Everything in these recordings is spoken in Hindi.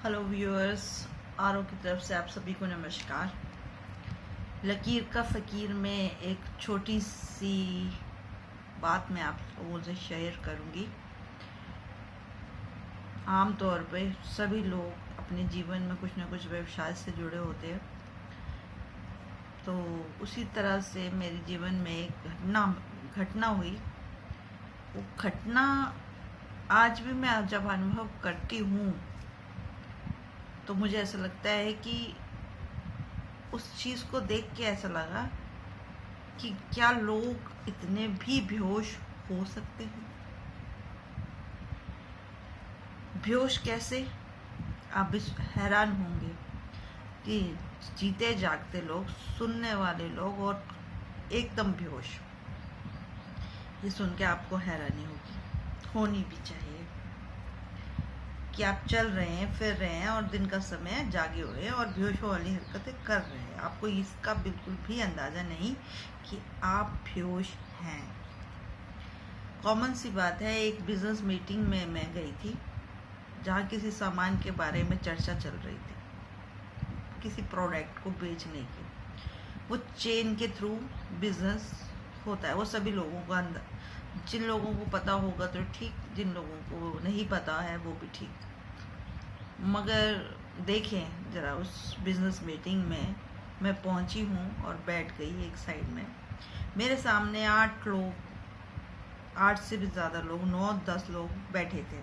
हेलो व्यूअर्स, आरओ की तरफ से आप सभी को नमस्कार। लकीर का फ़कीर में एक छोटी सी बात मैं आप लोगों से शेयर करूंगी। आम तौर पे सभी लोग अपने जीवन में कुछ ना कुछ व्यवसाय से जुड़े होते हैं, तो उसी तरह से मेरे जीवन में एक घटना हुई। वो घटना आज भी मैं जब अनुभव करती हूँ तो मुझे ऐसा लगता है कि उस चीज़ को देख के ऐसा लगा कि क्या लोग इतने भी बेहोश हो सकते हैं। बेहोश कैसे, आप भी हैरान होंगे कि जीते जागते लोग, सुनने वाले लोग और एकदम बेहोश। ये सुन के आपको हैरानी होनी भी चाहिए कि आप चल रहे हैं, फिर रहे हैं और दिन का समय है, जागे हुए हैं और बेहोश वाली हरकतें कर रहे हैं। आपको इसका बिल्कुल भी अंदाज़ा नहीं कि आप बेहोश हैं। कॉमन सी बात है, एक बिजनेस मीटिंग में मैं गई थी जहाँ किसी सामान के बारे में चर्चा चल रही थी, किसी प्रोडक्ट को बेचने की। वो चेन के थ्रू बिजनेस होता है, वो सभी लोगों का अंदर, जिन लोगों को पता होगा तो ठीक, जिन लोगों को नहीं पता है वो भी ठीक। मगर देखें ज़रा, उस बिज़नेस मीटिंग में मैं पहुंची हूँ और बैठ गई एक साइड में। मेरे सामने 8 लोग, 8 से भी ज़्यादा लोग, 9-10 लोग बैठे थे।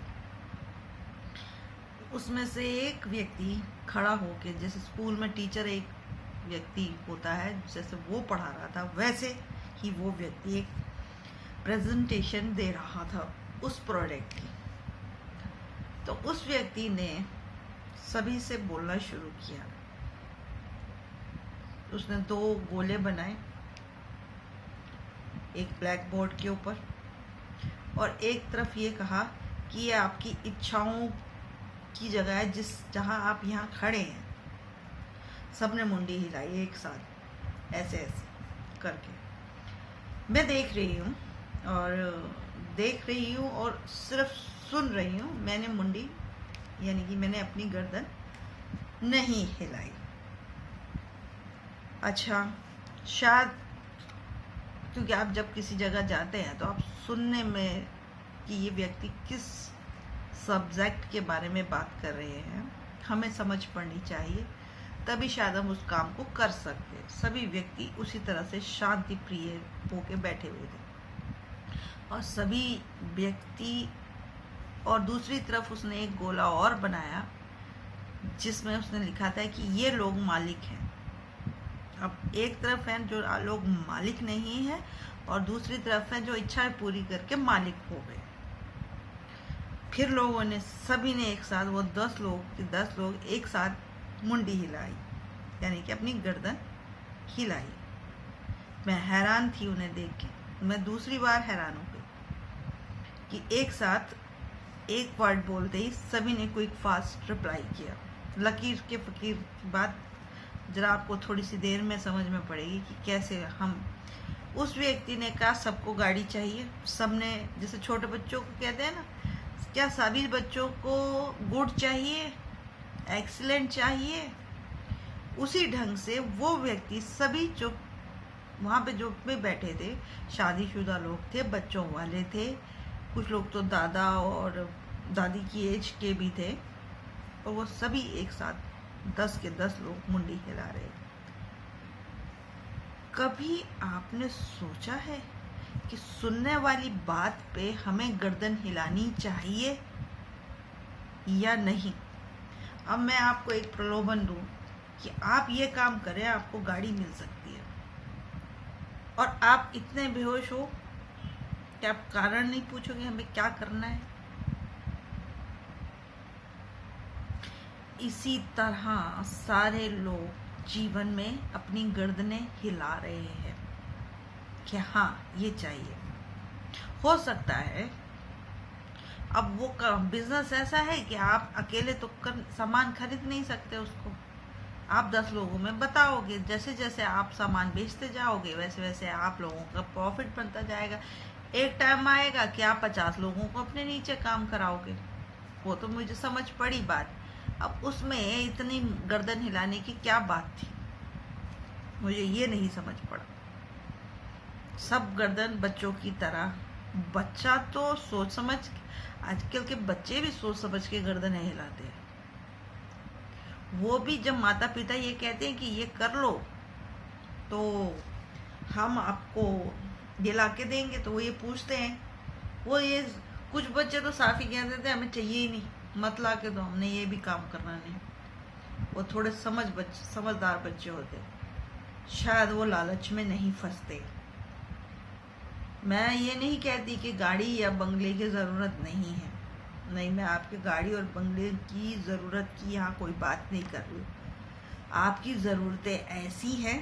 उसमें से एक व्यक्ति खड़ा होके, जैसे स्कूल में टीचर एक व्यक्ति होता है, जैसे वो पढ़ा रहा था, वैसे ही वो व्यक्ति एक प्रेजेंटेशन दे रहा था उस प्रोडक्ट की। तो उस व्यक्ति ने सभी से बोलना शुरू किया। उसने 2 गोले बनाए, एक ब्लैक बोर्ड के ऊपर, और एक तरफ ये कहा कि ये आपकी इच्छाओं की जगह है, जहां आप यहाँ खड़े हैं। सबने मुंडी हिलाई एक साथ, ऐसे ऐसे करके। मैं देख रही हूँ और सिर्फ सुन रही हूँ। मैंने मुंडी, यानी कि मैंने अपनी गर्दन नहीं हिलाई। अच्छा, शायद क्योंकि आप जब किसी जगह जाते हैं तो आप सुनने में कि ये व्यक्ति किस सब्जेक्ट के बारे में बात कर रहे हैं, हमें समझ पड़नी चाहिए, तभी शायद हम उस काम को कर सकते। सभी व्यक्ति उसी तरह से शांति प्रिय होके बैठे हुए थे और सभी व्यक्ति, और दूसरी तरफ उसने एक गोला और बनाया जिसमें उसने लिखा था कि ये लोग मालिक हैं। अब एक तरफ है जो लोग मालिक नहीं है और दूसरी तरफ है जो इच्छाएं पूरी करके मालिक हो गए। फिर लोगों ने, सभी ने एक साथ, वो 10 लोग एक साथ मुंडी हिलाई, यानी कि अपनी गर्दन हिलाई। मैं हैरान थी उन्हें देख के। मैं दूसरी बार हैरान हो गई कि एक साथ एक वर्ड बोलते ही सभी ने क्विक फास्ट रिप्लाई किया। लकीर के फकीर की बात जरा आपको थोड़ी सी देर में समझ में पड़ेगी कि कैसे हम, उस व्यक्ति ने कहा सबको गाड़ी चाहिए। सबने, जैसे छोटे बच्चों को कहते हैं ना, क्या सभी बच्चों को गुड चाहिए, एक्सीलेंट चाहिए, उसी ढंग से वो व्यक्ति, सभी जो वहाँ पे जो भी बैठे थे, शादीशुदा लोग थे, बच्चों वाले थे, कुछ लोग तो दादा और दादी की एज के भी थे, और वो सभी एक साथ 10 के 10 लोग मुंडी हिला रहे। कभी आपने सोचा है कि सुनने वाली बात पे हमें गर्दन हिलानी चाहिए या नहीं? अब मैं आपको एक प्रलोभन दूं कि आप ये काम करें, आपको गाड़ी मिल सकती है, और आप इतने बेहोश हो कि आप कारण नहीं पूछोगे हमें क्या करना है। इसी तरह सारे लोग जीवन में अपनी गर्दनें हिला रहे हैं कि हाँ ये चाहिए। हो सकता है अब वो बिजनेस ऐसा है कि आप अकेले तो सामान खरीद नहीं सकते उसको, आप 10 लोगों में बताओगे। जैसे जैसे आप सामान बेचते जाओगे वैसे वैसे आप लोगों का प्रॉफिट बनता जाएगा। एक टाइम आएगा कि आप 50 लोगों को अपने नीचे काम कराओगे। वो तो मुझे समझ पड़ी बात, अब उसमें इतनी गर्दन हिलाने की क्या बात थी, मुझे ये नहीं समझ पड़ा। सब गर्दन बच्चों की तरह, बच्चा तो सोच समझ, आजकल के बच्चे भी सोच समझ के गर्दन हिलाते हैं। वो भी जब माता पिता ये कहते हैं कि ये कर लो तो हम आपको ये ला के देंगे, तो वो ये पूछते हैं, वो ये कुछ बच्चे तो साफ ही कह देते हैं हमें चाहिए ही नहीं, मत ला के दो, हमने ये भी काम करना नहीं। वो थोड़े समझदार बच्चे होते, शायद वो लालच में नहीं फंसते। मैं ये नहीं कहती कि गाड़ी या बंगले की ज़रूरत नहीं है, नहीं, मैं आपके गाड़ी और बंगले की ज़रूरत की यहाँ कोई बात नहीं कर रही। आपकी ज़रूरतें ऐसी हैं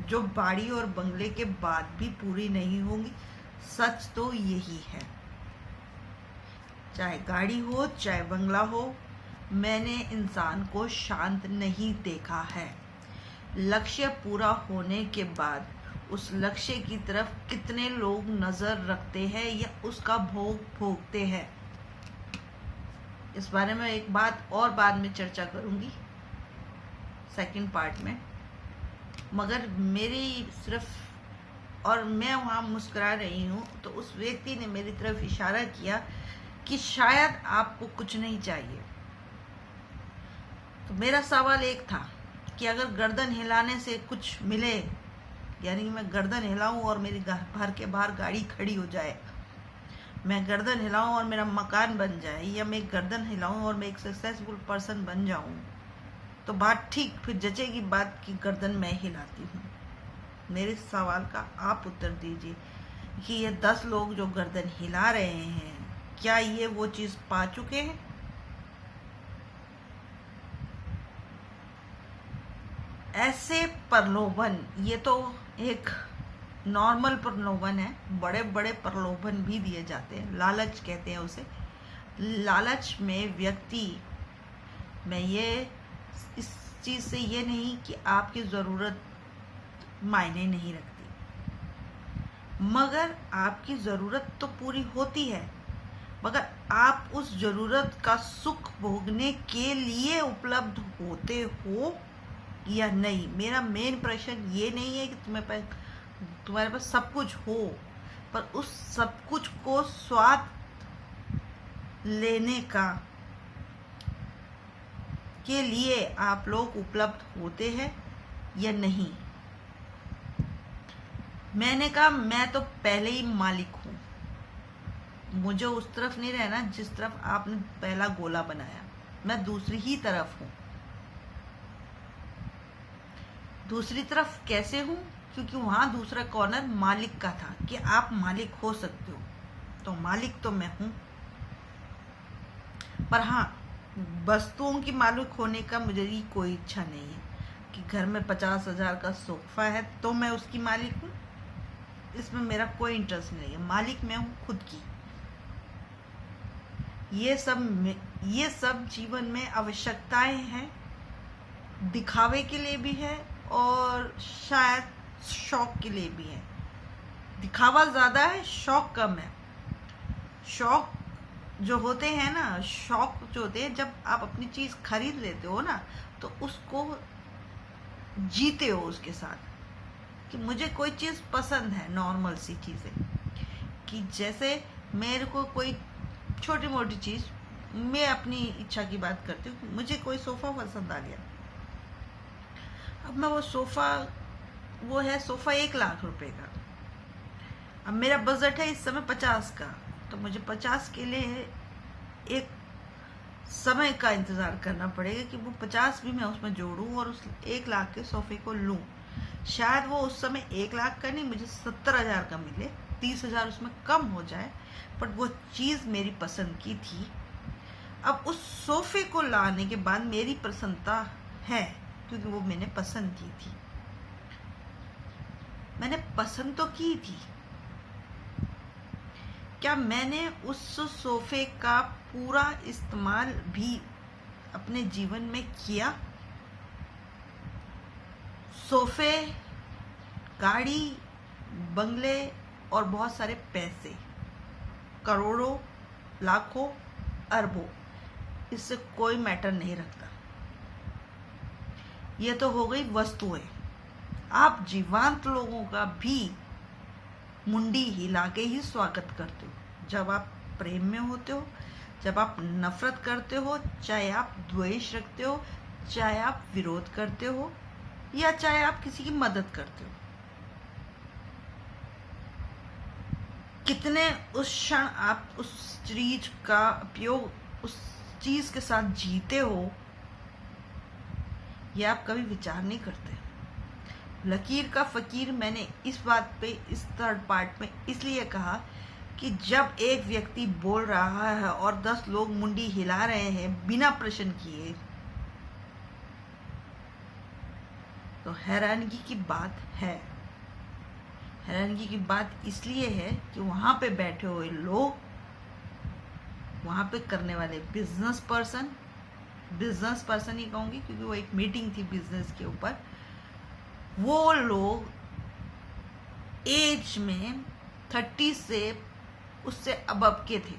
जो बाड़ी और बंगले के बाद भी पूरी नहीं होंगी। सच तो यही है, चाहे गाड़ी हो चाहे बंगला हो, मैंने इंसान को शांत नहीं देखा है। लक्ष्य पूरा होने के बाद उस लक्ष्य की तरफ कितने लोग नज़र रखते हैं या उसका भोग भोगते हैं, इस बारे में एक बात और बाद में चर्चा करूंगी सेकंड पार्ट में। मगर मेरी सिर्फ, और मैं वहाँ मुस्कुरा रही हूँ तो उस व्यक्ति ने मेरी तरफ इशारा किया कि शायद आपको कुछ नहीं चाहिए। तो मेरा सवाल एक था कि अगर गर्दन हिलाने से कुछ मिले, यानी कि मैं गर्दन हिलाऊं और मेरी घर के बाहर गाड़ी खड़ी हो जाए, मैं गर्दन हिलाऊं और मेरा मकान बन जाए, या मैं गर्दन हिलाऊं और मैं एक सक्सेसफुल पर्सन बन जाऊं, तो बात ठीक, फिर जचेगी बात कि गर्दन मैं हिलाती हूँ। मेरे सवाल का आप उत्तर दीजिए कि ये 10 लोग जो गर्दन हिला रहे हैं, क्या ये वो चीज़ पा चुके हैं? ऐसे प्रलोभन, ये तो एक नॉर्मल प्रलोभन है, बड़े बड़े प्रलोभन भी दिए जाते हैं, लालच कहते हैं उसे। लालच में व्यक्ति, मैं ये इस चीज़ से ये नहीं कि आपकी ज़रूरत मायने नहीं रखती, मगर आपकी ज़रूरत तो पूरी होती है, मगर आप उस ज़रूरत का सुख भोगने के लिए उपलब्ध होते हो या नहीं। मेरा मेन प्रश्न ये नहीं है कि तुम्हारे पास सब कुछ हो, पर उस सब कुछ को स्वाद लेने का के लिए आप लोग उपलब्ध होते हैं या नहीं। मैंने कहा मैं तो पहले ही मालिक हूँ, मुझे उस तरफ नहीं रहना जिस तरफ आपने पहला गोला बनाया, मैं दूसरी ही तरफ हूँ। दूसरी तरफ कैसे हूँ? क्योंकि वहाँ दूसरा कॉर्नर मालिक का था कि आप मालिक हो सकते हो, तो मालिक तो मैं हूँ। पर हाँ, वस्तुओं की मालिक होने का मुझे कोई इच्छा नहीं है कि घर में 50,000 का सोफा है तो मैं उसकी मालिक हूँ, इसमें मेरा कोई इंटरेस्ट नहीं है। मालिक मैं हूँ खुद की। ये सब जीवन में आवश्यकताएं हैं, दिखावे के लिए भी है और शायद शौक के लिए भी है। दिखावा ज़्यादा है, शौक कम है। शौक जो होते हैं ना, शौक जो होते हैं, जब आप अपनी चीज़ खरीद लेते हो ना, तो उसको जीते हो उसके साथ, कि मुझे कोई चीज़ पसंद है, नॉर्मल सी चीज़ें, कि जैसे मेरे को कोई छोटी मोटी चीज़, मैं अपनी इच्छा की बात करती हूँ, मुझे कोई सोफ़ा पसंद आ गया, अब मैं वो सोफ़ा, वो है सोफ़ा 1 लाख रुपए का, अब मेरा बजट है इस समय 50 का, तो मुझे 50 के लिए एक समय का इंतज़ार करना पड़ेगा कि वो 50 भी मैं उसमें जोड़ूं और उस 1 लाख के सोफ़े को लूं। शायद वो उस समय 1 लाख का नहीं, मुझे 70,000 का मिले, 30,000 उसमें कम हो जाए, बट वो चीज़ मेरी पसंद की थी। अब उस सोफ़े को लाने के बाद मेरी प्रसन्नता है, क्योंकि वो मैंने पसंद की थी। मैंने पसंद तो की थी, क्या मैंने उस सोफ़े का पूरा इस्तेमाल भी अपने जीवन में किया? सोफ़े, गाड़ी, बंगले और बहुत सारे पैसे, करोड़ों, लाखों, अरबों, इससे कोई मैटर नहीं रखता। ये तो हो गई वस्तुएं। आप जीवंत लोगों का भी मुंडी हिला के ही स्वागत करते हो। जब आप प्रेम में होते हो, जब आप नफरत करते हो, चाहे आप द्वेष रखते हो, चाहे आप विरोध करते हो, या चाहे आप किसी की मदद करते हो, कितने उस क्षण आप उस चीज का उपयोग उस चीज के साथ जीते हो, यह आप कभी विचार नहीं करते। लकीर का फकीर मैंने इस बात पे इस थर्ड पार्ट में इसलिए कहा कि जब एक व्यक्ति बोल रहा है और 10 लोग मुंडी हिला रहे हैं बिना प्रश्न किए, तो हैरानगी की बात है। हैरानगी की बात इसलिए है कि वहां पे बैठे हुए लोग, वहां पे करने वाले बिजनेस पर्सन ही कहूंगी क्योंकि वो एक मीटिंग थी बिजनेस के ऊपर, वो लोग एज में 30 से उससे अबव के थे।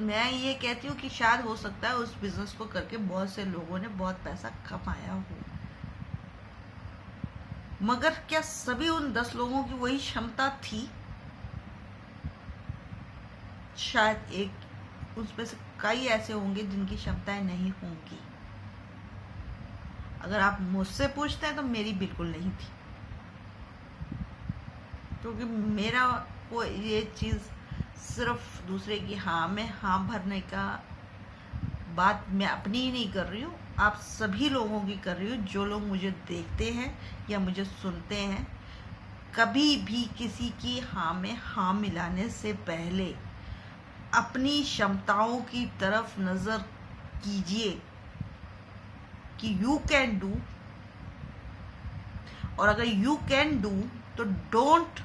मैं ये कहती हूँ कि शायद हो सकता है उस बिजनेस को करके बहुत से लोगों ने बहुत पैसा कमाया हो, मगर क्या सभी उन 10 लोगों की वही क्षमता थी? शायद एक उसमें से कई ऐसे होंगे जिनकी क्षमताएं नहीं होंगी। अगर आप मुझसे पूछते हैं तो मेरी बिल्कुल नहीं थी, क्योंकि मेरा वो ये चीज सिर्फ दूसरे की हाँ में हाँ भरने का बात मैं अपनी ही नहीं कर रही हूँ, आप सभी लोगों की कर रही हूँ। जो लोग मुझे देखते हैं या मुझे सुनते हैं, कभी भी किसी की हाँ में हाँ मिलाने से पहले अपनी क्षमताओं की तरफ नजर कीजिए कि यू कैन डू, और अगर यू कैन डू तो डोंट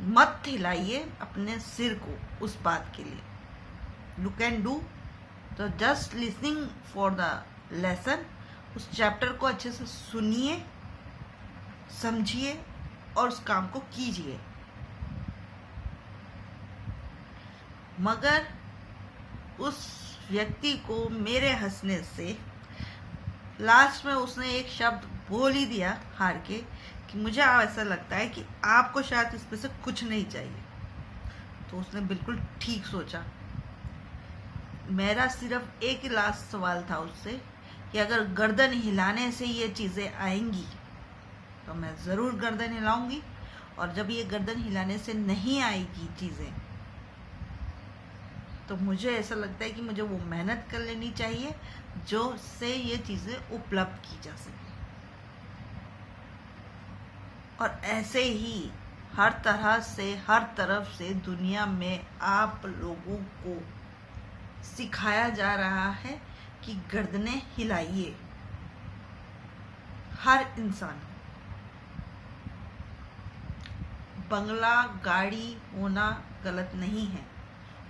मत हिलाइए अपने सिर को उस बात के लिए। यू कैन डू तो just listening for the lesson, उस चैप्टर को अच्छे से सुनिए, समझिए और उस काम को कीजिए। मगर उस व्यक्ति को मेरे हंसने से लास्ट में उसने एक शब्द बोल ही दिया हार के कि मुझे ऐसा लगता है कि आपको शायद इसमें से कुछ नहीं चाहिए। तो उसने बिल्कुल ठीक सोचा। मेरा सिर्फ एक ही लास्ट सवाल था उससे कि अगर गर्दन हिलाने से ये चीज़ें आएंगी तो मैं ज़रूर गर्दन हिलाऊंगी, और जब ये गर्दन हिलाने से नहीं आएगी चीज़ें तो मुझे ऐसा लगता है कि मुझे वो मेहनत कर लेनी चाहिए जो से ये चीज़ें उपलब्ध की जा सके। और ऐसे ही हर तरह से हर तरफ से दुनिया में आप लोगों को सिखाया जा रहा है कि गर्दनें हिलाइए। हर इंसान, बंगला गाड़ी होना गलत नहीं है,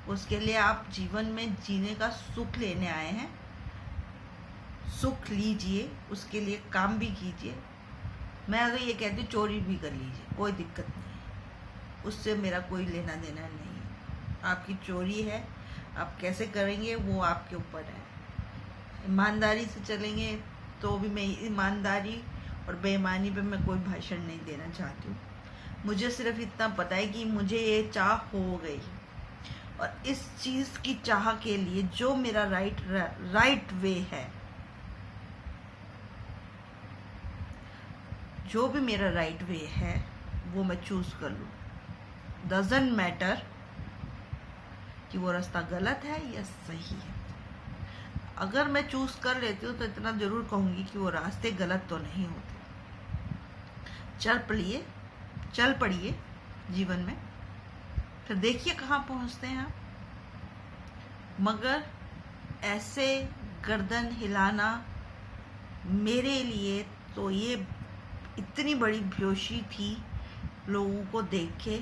उसके लिए आप जीवन में जीने का सुख लेने आए हैं। सुख लीजिए, उसके लिए काम भी कीजिए। मैं तो ये कहती हूँ चोरी भी कर लीजिए, कोई दिक्कत नहीं है, उससे मेरा कोई लेना देना नहीं है। आपकी चोरी है, आप कैसे करेंगे वो आपके ऊपर है। ईमानदारी से चलेंगे तो भी, मैं ईमानदारी और बेईमानी पे मैं कोई भाषण नहीं देना चाहती हूँ। मुझे सिर्फ इतना पता है कि मुझे ये चाह हो गई, और इस चीज़ की चाह के लिए जो मेरा राइट वे है, जो भी मेरा राइट वे है वो मैं चूज कर लूँ। डजंट मैटर कि वो रास्ता गलत है या सही है। अगर मैं चूज कर लेती हूँ तो इतना जरूर कहूँगी कि वो रास्ते गलत तो नहीं होते। चल पड़िए जीवन में, फिर देखिए कहाँ पहुँचते हैं आप। मगर ऐसे गर्दन हिलाना मेरे लिए तो ये इतनी बड़ी बेहोशी थी लोगों को देख के,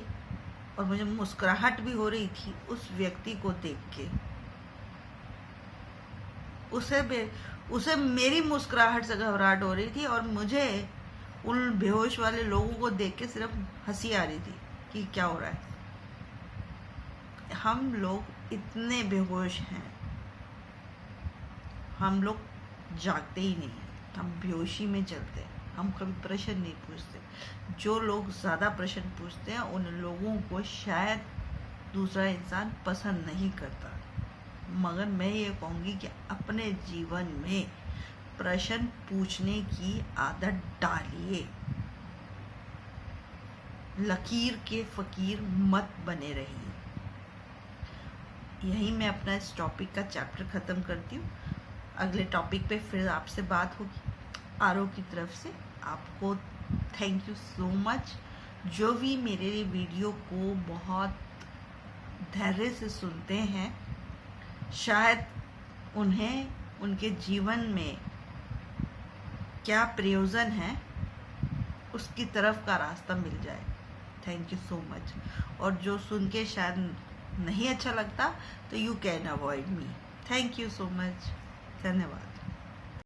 और मुझे मुस्कुराहट भी हो रही थी उस व्यक्ति को देख के। उसे मेरी मुस्कुराहट से घबराहट हो रही थी, और मुझे उन बेहोश वाले लोगों को देख के सिर्फ हंसी आ रही थी कि क्या हो रहा है। हम लोग इतने बेहोश हैं, हम लोग जागते ही नहीं, हम बेहोशी में चलते हैं, हम कभी प्रश्न नहीं पूछते। जो लोग ज़्यादा प्रश्न पूछते हैं उन लोगों को शायद दूसरा इंसान पसंद नहीं करता, मगर मैं ये कहूँगी कि अपने जीवन में प्रश्न पूछने की आदत डालिए, लकीर के फकीर मत बने रहिए। यही मैं अपना इस टॉपिक का चैप्टर ख़त्म करती हूँ। अगले टॉपिक पे फिर आपसे बात होगी आरओ की तरफ से। आपको थैंक यू सो मच, जो भी मेरे वीडियो को बहुत धैर्य से सुनते हैं, शायद उन्हें उनके जीवन में क्या प्रयोजन है उसकी तरफ का रास्ता मिल जाए। Thank you so much. और जो सुन के शायद नहीं अच्छा लगता तो you can avoid me. Thank you so much, धन्यवाद।